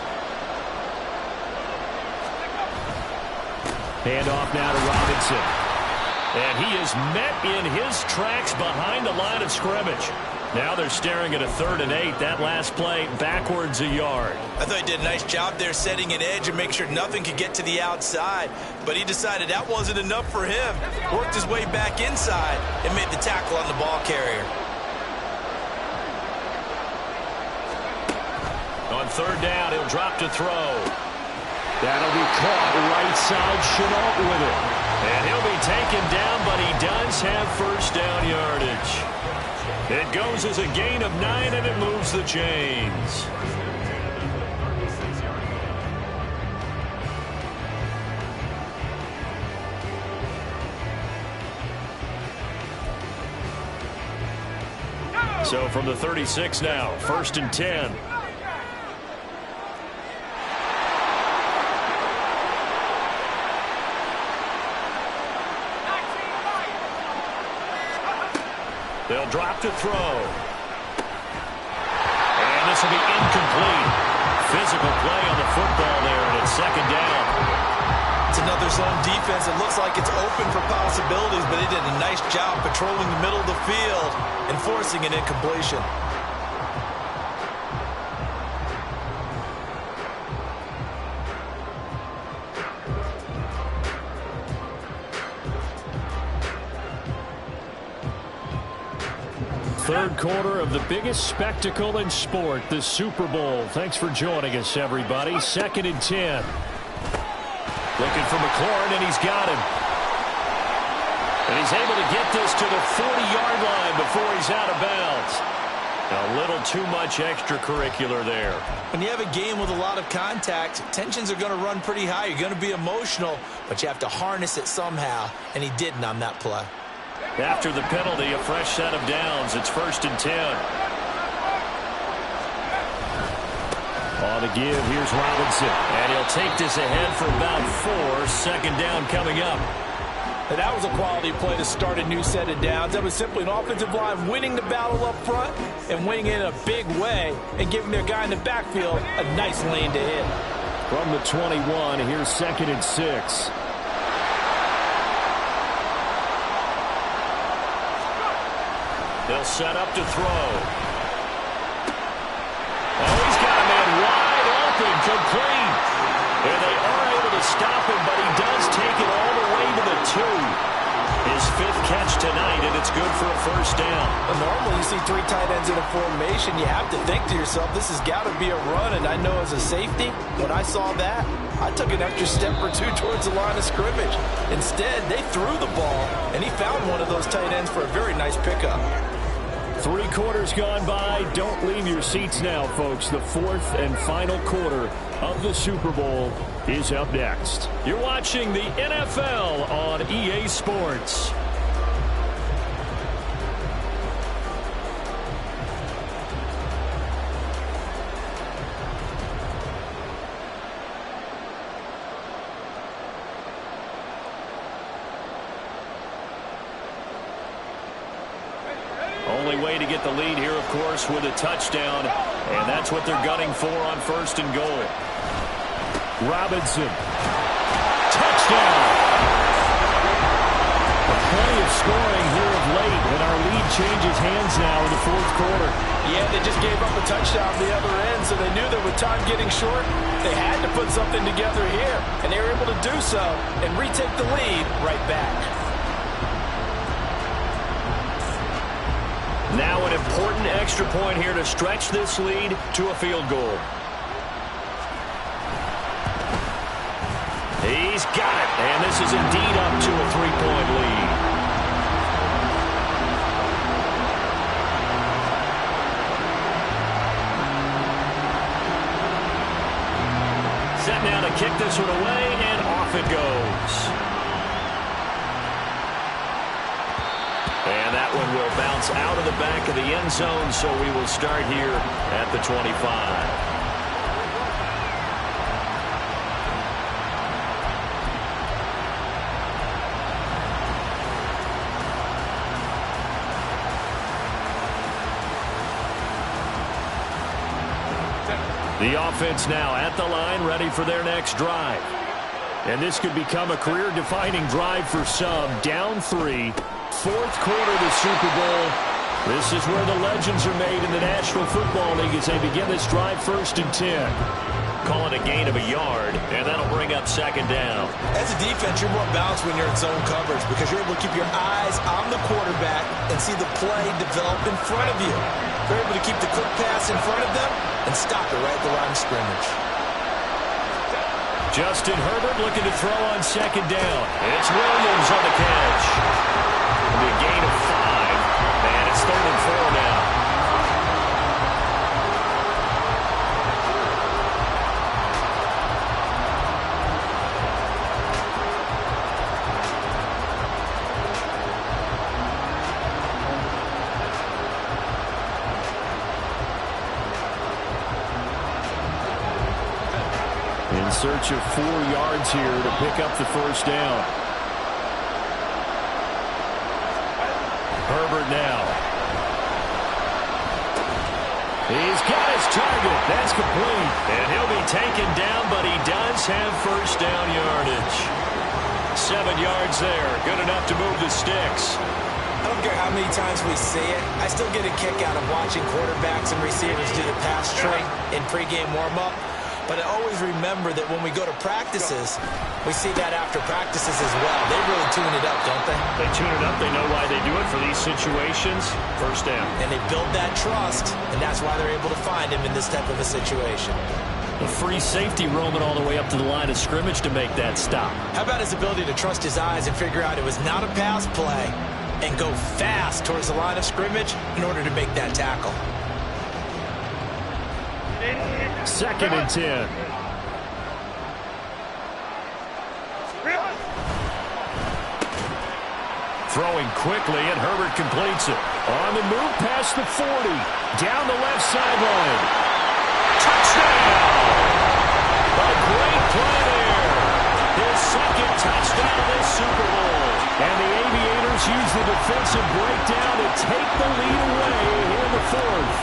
Handoff now to Robinson. And he is met in his tracks behind the line of scrimmage. Now they're staring at a 3rd and 8. That last play backwards a yard. I thought he did a nice job there setting an edge and make sure nothing could get to the outside. But he decided that wasn't enough for him. Worked his way back inside and made the tackle on the ball carrier. On 3rd down, he'll drop to throw. That'll be caught right side, Shenault with it. And he'll be taken down, but he does have first down yardage. It goes as a gain of 9, and it moves the chains. So from the 36 now, 1st and 10. They'll drop to throw. And this will be incomplete. Physical play on the football there, and it's 2nd down. It's another zone defense. It looks like it's open for possibilities, but they did a nice job patrolling the middle of the field and forcing an incompletion. Third quarter of the biggest spectacle in sport, the Super Bowl. Thanks for joining us, everybody. 2nd and 10. Looking for McLaurin, and he's got him. And he's able to get this to the 40-yard line before he's out of bounds. A little too much extracurricular there. When you have a game with a lot of contact, tensions are going to run pretty high. You're going to be emotional, but you have to harness it somehow, and he didn't on that play. After the penalty, a fresh set of downs. It's 1st and 10. On the give, here's Robinson. And he'll take this ahead for about 4. 2nd down coming up. And that was a quality play to start a new set of downs. That was simply an offensive line winning the battle up front and winning it in a big way and giving their guy in the backfield a nice lane to hit. From the 21, here's 2nd and 6. They'll set up to throw. Oh, he's got a man wide open, complete. And they are able to stop him, but he does take it all the way to the 2. His 5th catch tonight, and it's good for a first down. Well, normally you see 3 tight ends in a formation. You have to think to yourself, this has got to be a run. And I know as a safety, when I saw that, I took an extra step or 2 towards the line of scrimmage. Instead, they threw the ball, and he found one of those tight ends for a very nice pickup. 3 quarters gone by. Don't leave your seats now, folks. The 4th and final quarter of the Super Bowl is up next. You're watching the NFL on EA Sports. only way to get the lead here, of course, with a touchdown. And that's what they're gunning for on 1st and goal. Robinson. Touchdown. Plenty of scoring here of late, and our lead changes hands now in the 4th quarter. Yeah, they just gave up a touchdown the other end, so they knew that with time getting short, they had to put something together here, and they were able to do so and retake the lead right back. Now an important extra point here to stretch this lead to a field goal. He's got it, and this is indeed up to a 3-point lead. Set now to kick this one away, and off it goes. And that one will bounce out of the back of the end zone, so we will start here at the 25. The offense now at the line, ready for their next drive. And this could become a career-defining drive for some. Down 3, 4th quarter of the Super Bowl. This is where the legends are made in the National Football League as they begin this drive 1st and 10. Call it a gain of a yard, and that'll bring up 2nd down. As a defense, you're more balanced when you're in zone coverage because you're able to keep your eyes on the quarterback and see the play develop in front of you. They're able to keep the quick pass in front of them and stop it right at the line of scrimmage. Justin Herbert looking to throw on 2nd down. It's Williams on the catch. It'll be a gain of 5, and it's 3rd and 4 now. In search of 4 yards here to pick up the 1st down. Herbert now. He's got his target. That's complete. And he'll be taken down, but he does have 1st down yardage. 7 yards there. Good enough to move the sticks. I don't care how many times we see it. I still get a kick out of watching quarterbacks and receivers do the pass tree in pregame warm-up. But I always remember that when we go to practices, we see that after practices as well. They really tune it up, don't they? They tune it up. They know why they do it for these situations. 1st down. And they build that trust, and that's why they're able to find him in this type of a situation. A free safety roaming all the way up to the line of scrimmage to make that stop. How about his ability to trust his eyes and figure out it was not a pass play and go fast towards the line of scrimmage in order to make that tackle? 2nd and 10. Throwing quickly, and Herbert completes it. On the move past the 40. Down the left sideline. Touchdown! A great play there. His 2nd touchdown of this Super Bowl. And the Aviators use the defensive breakdown to take the lead away here in the 4th.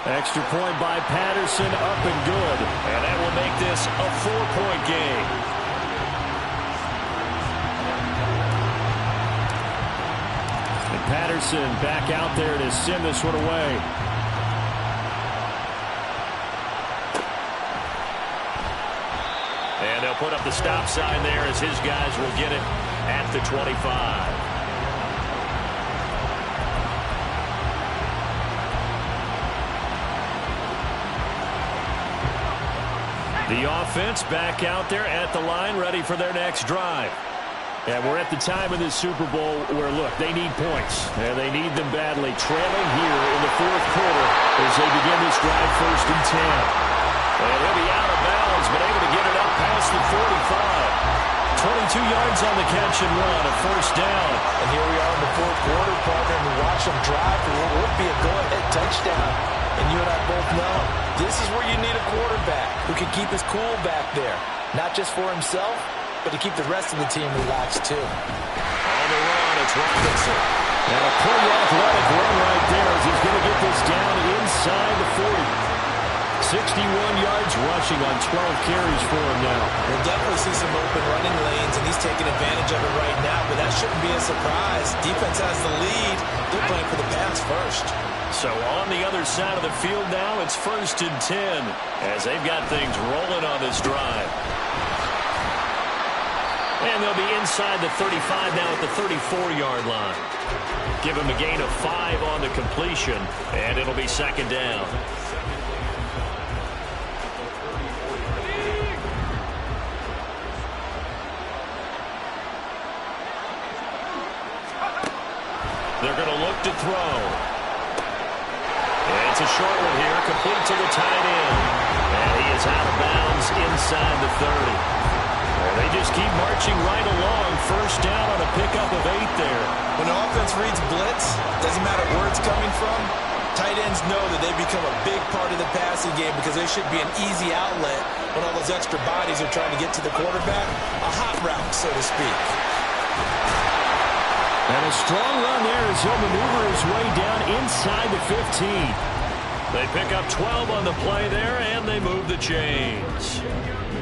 Extra point by Patterson, up and good. And that will make this a 4-point game. And Patterson back out there to send this one away. And they'll put up the stop sign there as his guys will get it at the 25. The offense back out there at the line, ready for their next drive. And we're at the time of this Super Bowl where, look, they need points. And they need them badly. Trailing here in the 4th quarter as they begin this drive 1st and 10. And he'll be out of bounds, but able to get it up past the 45. 22 yards on the catch and run, a 1st down. And here we are in the 4th quarter, partner, and we watch them drive for what would be a go-ahead touchdown. And you and I both know this is where you need a quarterback who can keep his cool back there, not just for himself, but to keep the rest of the team relaxed too. On the run, it's Robinson. And a pretty athletic run right there as he's going to get this down inside the 40. 61 yards rushing on 12 carries for him now. We'll definitely see some open running lanes, and he's taking advantage of it right now, but that shouldn't be a surprise. Defense has the lead. They're playing for the pass first. So on the other side of the field now, it's 1st and 10 as they've got things rolling on this drive. And they'll be inside the 35 now at the 34-yard line. Give him a gain of 5 on the completion, and it'll be 2nd down. They're going to look to throw. And it's a short one here, complete to the tight end. And he is out of bounds inside the 30. And they just keep marching right along. 1st down on a pickup of 8 there. When the offense reads blitz, doesn't matter where it's coming from, tight ends know that they become a big part of the passing game because they should be an easy outlet when all those extra bodies are trying to get to the quarterback. A hot route, so to speak. And a strong run there as he'll maneuver his way down inside the 15. They pick up 12 on the play there, and they move the chains.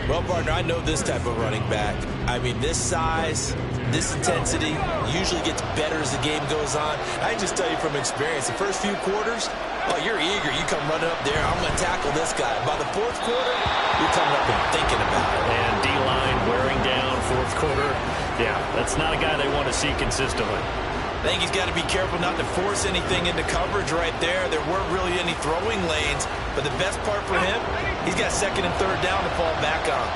Well, partner, I know this type of running back. I mean, this size, this intensity usually gets better as the game goes on. I can just tell you from experience, the first few quarters, oh, you're eager. You come running up there, I'm going to tackle this guy. By the 4th quarter, you're coming up and thinking about it. And D-line wearing down 4th quarter. Yeah, that's not a guy they want to see consistently. I think he's got to be careful not to force anything into coverage right there. There weren't really any throwing lanes, but the best part for him, he's got 2nd and 3rd down to fall back on.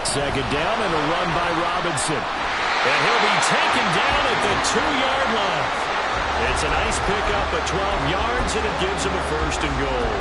2nd down and a run by Robinson. And he'll be taken down at the 2-yard line. It's a nice pickup at 12 yards, and it gives him a 1st and goal.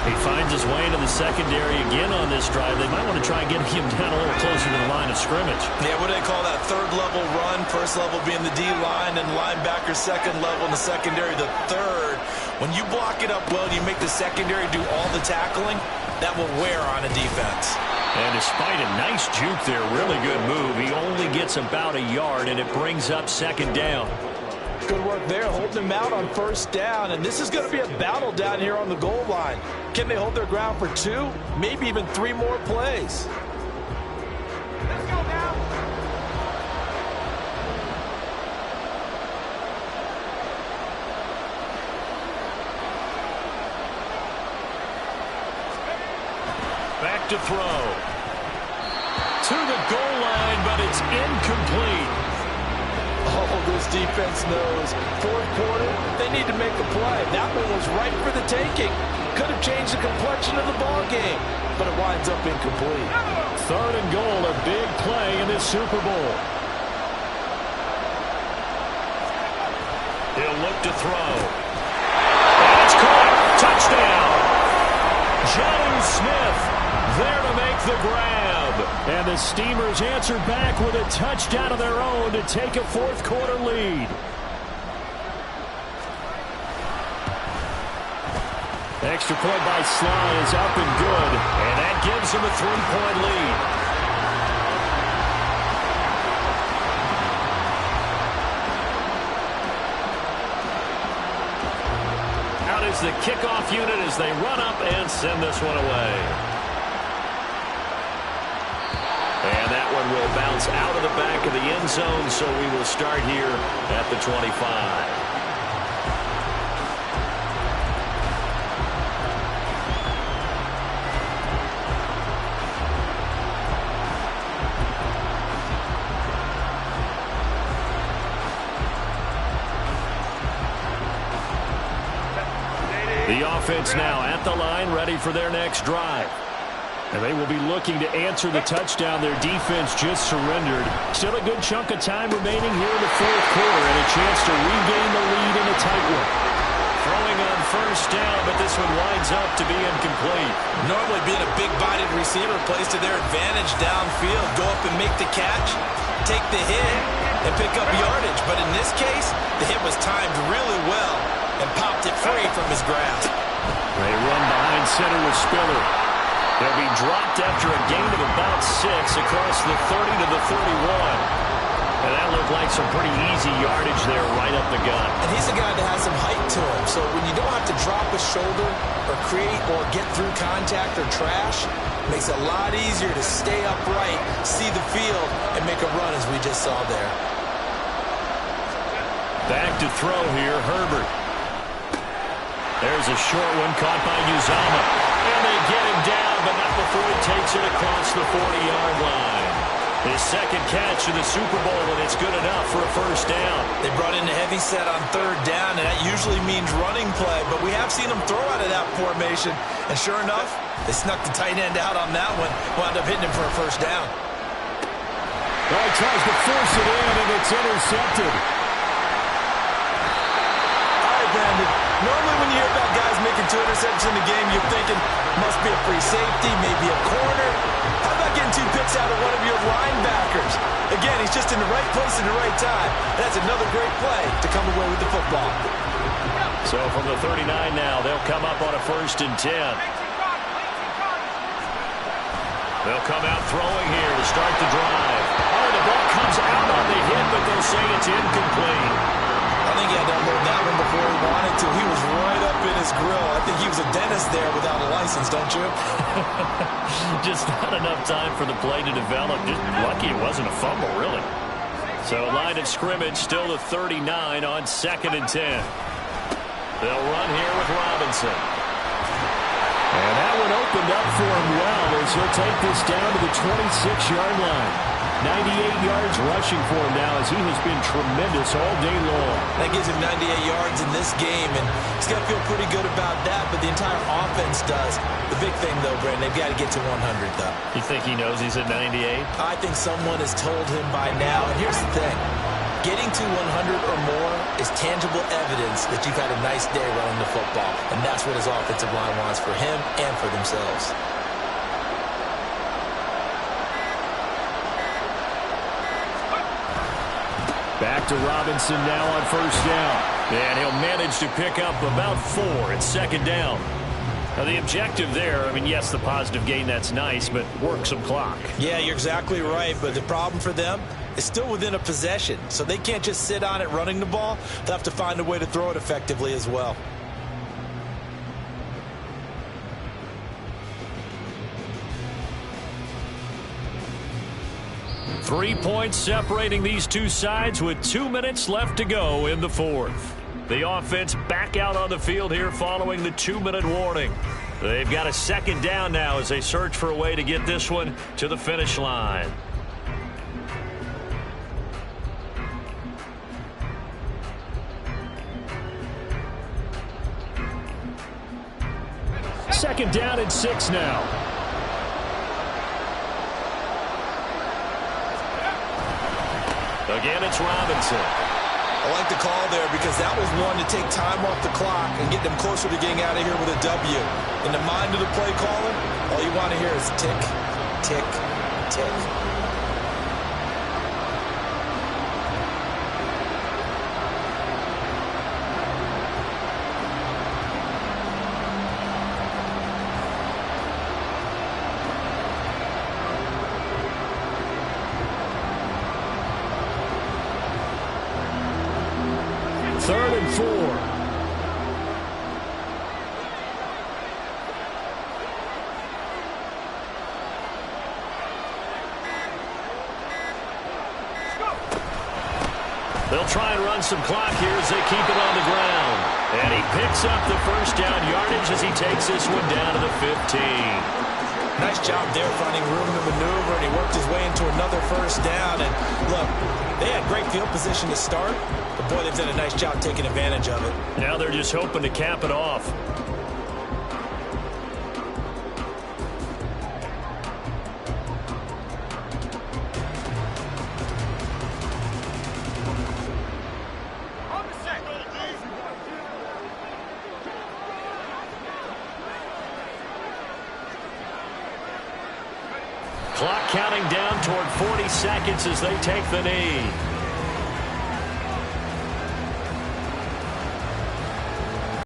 He finds his way into the secondary again on this drive. They might want to try and get him down a little closer to the line of scrimmage. Yeah, what do they call that? 3rd level run, 1st level being the D-line, and linebacker 2nd level, and the secondary the 3rd. When you block it up well, you make the secondary do all the tackling, that will wear on a defense. And despite a nice juke there, really good move, he only gets about a yard, and it brings up 2nd down. Good work there, holding him out on 1st down, and this is going to be a battle down here on the goal line. Can they hold their ground for 2, maybe even 3 more plays? Let's go now. Back to throw. To the goal line, but it's incomplete. Oh, this defense knows. 4th quarter, they need to make a play. That one was right for the taking. Could have changed the complexion of the ball game, but it winds up incomplete. 3rd and goal, a big play in this Super Bowl. He'll look to throw. And it's caught. Touchdown. John Smith there to make the grab. And the Steamers answer back with a touchdown of their own to take a 4th quarter lead. Extra point by Sly is up and good, and that gives him a 3-point lead. Out is the kickoff unit as they run up and send this one away. And that one will bounce out of the back of the end zone, so we will start here at the 25. The offense now at the line, ready for their next drive. And they will be looking to answer the touchdown their defense just surrendered. Still a good chunk of time remaining here in the 4th quarter and a chance to regain the lead in a tight one. Throwing on 1st down, but this one winds up to be incomplete. Normally being a big-bodied receiver plays to their advantage downfield. Go up and make the catch, take the hit, and pick up yardage. But in this case, the hit was timed really well and popped it free from his grasp. They run behind center with Spiller. They'll be dropped after a gain of about 6 across the 30 to the 31. And that looked like some pretty easy yardage there right up the gut. And he's a guy that has some height to him. So when you don't have to drop a shoulder or create or get through contact or trash, it makes it a lot easier to stay upright, see the field, and make a run as we just saw there. Back to throw here, Herbert. There's a short one caught by Uzomah. And they get him down, but not before he takes it across the 40-yard line. His second catch in the Super Bowl, and it's good enough for a first down. They brought in a heavy set on third down, and that usually means running play, but we have seen them throw out of that formation, and sure enough, they snuck the tight end out on that one, wound up hitting him for a first down. Well, he tries to force it in, and it's intercepted. All right, Brandon, normally when you hear about guys making 2 interceptions in the game, you're thinking, must be a free safety, maybe a corner. How about getting 2 picks out of one of your linebackers? Again, he's just in the right place at the right time. That's another great play to come away with the football. So from the 39 now, they'll come up on a 1st and 10. They'll come out throwing here to start the drive. Oh, the ball comes out on the hit, but they'll say it's incomplete. I think he had to unload that one before he wanted to. He was right up in his grill. I think he was a dentist there without a license, don't you? Just not enough time for the play to develop. Just lucky it wasn't a fumble, really. So line of scrimmage still the 39 on 2nd and 10. They'll run here with Robinson. And that one opened up for him well as he'll take this down to the 26-yard line. 98 yards rushing for him now as he has been tremendous all day long. That gives him 98 yards in this game, and he's got to feel pretty good about that, but the entire offense does. The big thing, though, Brandon, they've got to get to 100, though. You think he knows he's at 98? I think someone has told him by now, and here's the thing. Getting to 100 or more is tangible evidence that you've had a nice day running the football, and that's what his offensive line wants for him and for themselves. Back to Robinson now on 1st down. And he'll manage to pick up about 4 at 2nd down. Now the objective there, I mean, yes, the positive gain, that's nice, but work some clock. Yeah, you're exactly right, but the problem for them is still within a possession, so they can't just sit on it running the ball. They'll have to find a way to throw it effectively as well. Three points separating these two sides with 2 minutes left to go in the 4th. The offense back out on the field here following the 2-minute warning. They've got a 2nd down now as they search for a way to get this one to the finish line. Second down and 6 now. Again, it's Robinson. I like the call there because that was one to take time off the clock and get them closer to getting out of here with a W. In the mind of the play caller, all you want to hear is tick, tick, tick. Third and 4. They'll try and run some clock here as they keep it on the ground. And he picks up the first down yardage as he takes this one down to the 15. Nice job there finding room to maneuver, and he worked his way into another first down. And look, they had great field position to start, but boy, they've done a nice job taking advantage of it. Now they're just hoping to cap it off. Clock counting down toward 40 seconds as they take the knee.